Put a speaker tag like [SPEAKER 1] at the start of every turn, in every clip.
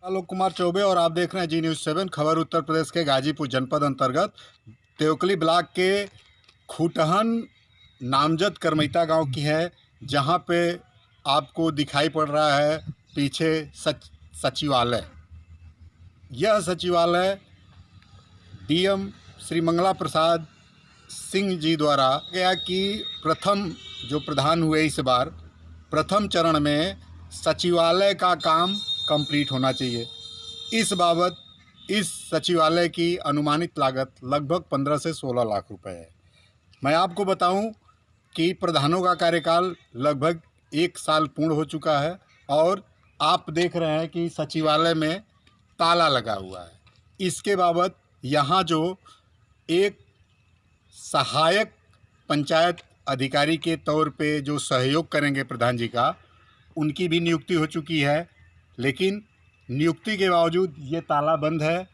[SPEAKER 1] आलोक कुमार चौबे और आप देख रहे हैं जी न्यूज़ 7 खबर। उत्तर प्रदेश के गाजीपुर जनपद अंतर्गत तेवकली ब्लॉक के खूटहन नामजद करमैता गांव की है, जहां पे आपको दिखाई पड़ रहा है पीछे सचिवालय। यह सचिवालय डीएम श्री मंगला प्रसाद सिंह जी द्वारा गया कि प्रथम जो प्रधान हुए इस बार प्रथम चरण में सचिवालय का काम कंप्लीट होना चाहिए। इस बाबत इस सचिवालय की अनुमानित लागत लगभग 15 से 16 लाख रुपए है। मैं आपको बताऊं कि प्रधानों का कार्यकाल लगभग 1 साल पूर्ण हो चुका है और आप देख रहे हैं कि सचिवालय में ताला लगा हुआ है। इसके बाबत यहाँ जो एक सहायक पंचायत अधिकारी के तौर पे जो सहयोग करेंगे प्रधान जी का, उनकी भी नियुक्ति हो चुकी है, लेकिन नियुक्ति के बावजूद ये ताला बंद है।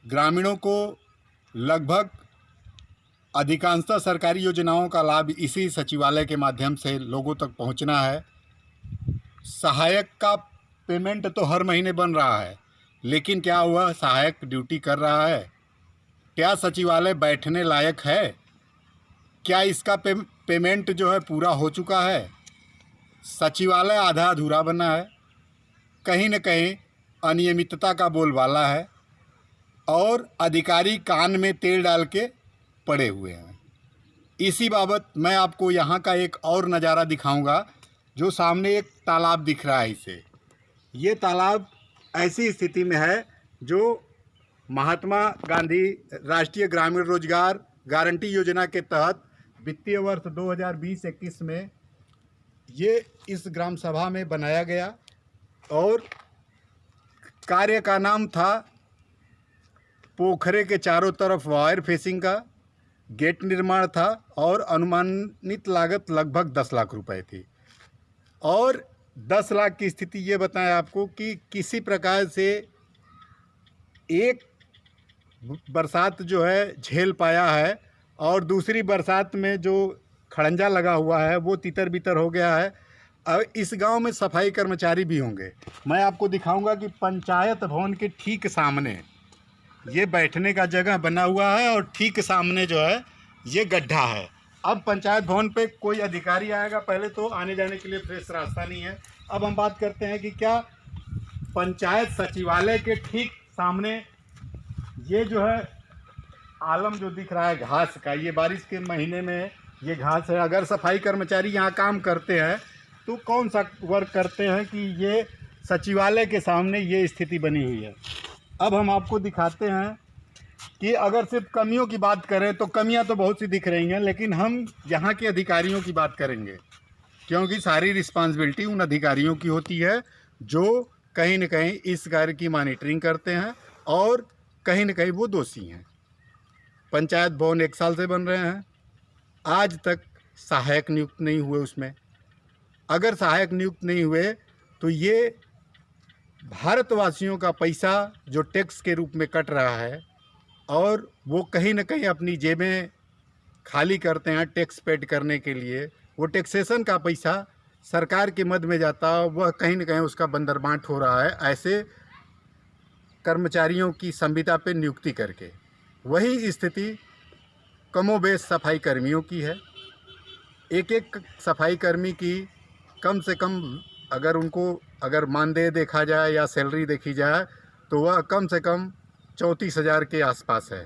[SPEAKER 1] ग्रामीणों को लगभग अधिकांशतः सरकारी योजनाओं का लाभ इसी सचिवालय के माध्यम से लोगों तक पहुंचना है। सहायक का पेमेंट तो हर महीने बन रहा है, लेकिन क्या वह सहायक ड्यूटी कर रहा है? क्या सचिवालय बैठने लायक है? क्या इसका पेमेंट जो है पूरा हो चुका है? सचिवालय आधा अधूरा बना है, कहीं न कहीं अनियमितता का बोलबाला है और अधिकारी कान में तेल डाल के पड़े हुए हैं। इसी बाबत मैं आपको यहाँ का एक और नज़ारा दिखाऊंगा। जो सामने एक तालाब दिख रहा है, इसे ये तालाब ऐसी स्थिति में है जो महात्मा गांधी राष्ट्रीय ग्रामीण रोजगार गारंटी योजना के तहत वित्तीय वर्ष 2020-21 में ये इस ग्राम सभा में बनाया गया और कार्य का नाम था पोखरे के चारों तरफ वायर फेसिंग का गेट निर्माण था और अनुमानित लागत लगभग 10 लाख रुपए थी। और 10 लाख की स्थिति ये बताएं आपको कि किसी प्रकार से एक बरसात जो है झेल पाया है और दूसरी बरसात में जो खड़ंजा लगा हुआ है वो तितर बितर हो गया है। अब इस गांव में सफाई कर्मचारी भी होंगे। मैं आपको दिखाऊंगा कि पंचायत भवन के ठीक सामने ये बैठने का जगह बना हुआ है और ठीक सामने जो है ये गड्ढा है। अब पंचायत भवन पे कोई अधिकारी आएगा, पहले तो आने जाने के लिए फ्रेश रास्ता नहीं है। अब हम बात करते हैं कि क्या पंचायत सचिवालय के ठीक सामने ये जो है आलम जो दिख रहा है घास का, ये बारिश के महीने में ये घास है। अगर सफाई कर्मचारी यहाँ काम करते हैं तो कौन सा वर्क करते हैं कि ये सचिवालय के सामने ये स्थिति बनी हुई है। अब हम आपको दिखाते हैं कि अगर सिर्फ कमियों की बात करें तो कमियां तो बहुत सी दिख रही हैं, लेकिन हम यहाँ के अधिकारियों की बात करेंगे, क्योंकि सारी रिस्पांसिबिलिटी उन अधिकारियों की होती है जो कहीं न कहीं इस कार्य की मॉनिटरिंग करते हैं और कहीं न कहीं वो दोषी हैं। पंचायत भवन 1 साल से बन रहे हैं, आज तक सहायक नियुक्त नहीं हुए उसमें। अगर सहायक नियुक्त नहीं हुए तो ये भारतवासियों का पैसा जो टैक्स के रूप में कट रहा है और वो कहीं न कहीं अपनी जेबें खाली करते हैं टैक्स पेड करने के लिए। वो टैक्सेशन का पैसा सरकार के मद में जाता है, वह कहीं न कहीं उसका बंदरबांट हो रहा है ऐसे कर्मचारियों की संविदा पे नियुक्ति करके। वही स्थिति कमोबेश सफाई कर्मियों की है। एक एक सफाई कर्मी की कम से कम अगर मानदेय देखा जाए या सैलरी देखी जाए तो वह कम से कम 34,000 के आसपास है।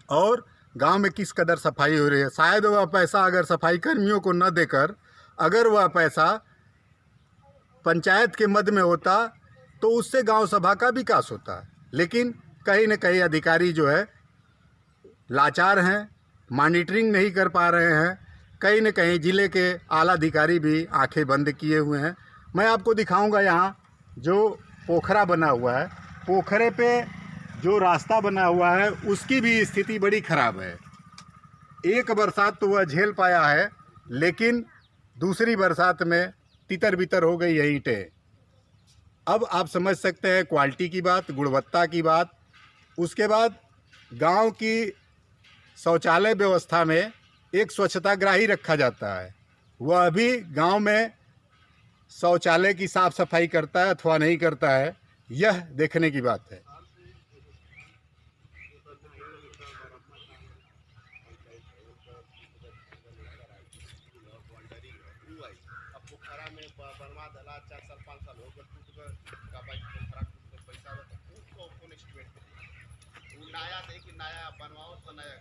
[SPEAKER 1] और गांव में किस कदर सफाई हो रही है। शायद वह पैसा अगर सफाई कर्मियों को न देकर अगर वह पैसा पंचायत के मद में होता तो उससे गांव सभा का विकास होता है। लेकिन कहीं न कहीं अधिकारी जो है लाचार हैं, मॉनिटरिंग नहीं कर पा रहे हैं। कहीं न कहीं ज़िले के आला अधिकारी भी आंखें बंद किए हुए हैं। मैं आपको दिखाऊंगा यहाँ जो पोखरा बना हुआ है, पोखरे पे जो रास्ता बना हुआ है उसकी भी स्थिति बड़ी ख़राब है। एक बरसात तो वह झेल पाया है, लेकिन दूसरी बरसात में तितर बितर हो गई है ईंटें। अब आप समझ सकते हैं क्वालिटी की बात, गुणवत्ता की बात। उसके बाद गांव की शौचालय व्यवस्था में एक स्वच्छताग्राही रखा जाता है, वह भी गांव में शौचालय की साफ़ सफाई करता है अथवा नहीं करता है। यह देखने की बात है।
[SPEAKER 2] पोखरा में बनवा दला 4 साल 5 साल हो गए टूट गए का भाई पोखरा टूट गए पैसा तो उसको कौन एस्टिमेट वो नया दे कि नया बनवाओ तो नया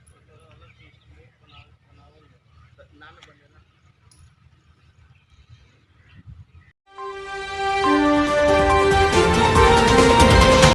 [SPEAKER 2] ना बने ना।